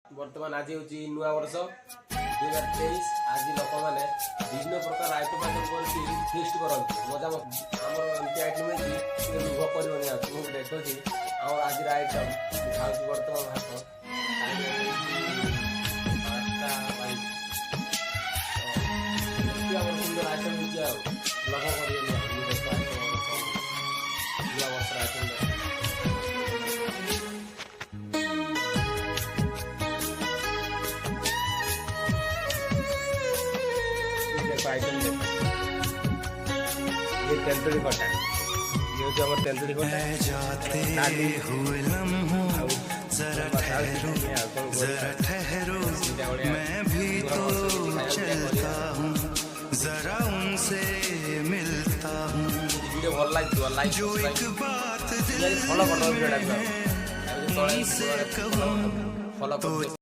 बर्तमान आज हूँ नुआ वर्ष 2023। आज लोक मैंने विभिन्न प्रकार आइटम करके फिस्ट करते मजा आमर एमती आइटम लुभ कर देखुची आम आज आइटम खाऊ बर्तमान भात सुंदर आइटम लभ कर वर्ष आइटम आइटम ये तेंतुड़ी खटा ये जो हमर तेंतुड़ी खटा जाते हुए लम्हों जरा ठहरो मैं भी तो चलता हूँ जरा उनसे मिलता हूँ वीडियो भल लागियो लाइक जो एक बात दिल फॉलो कर दो वीडियो फॉलो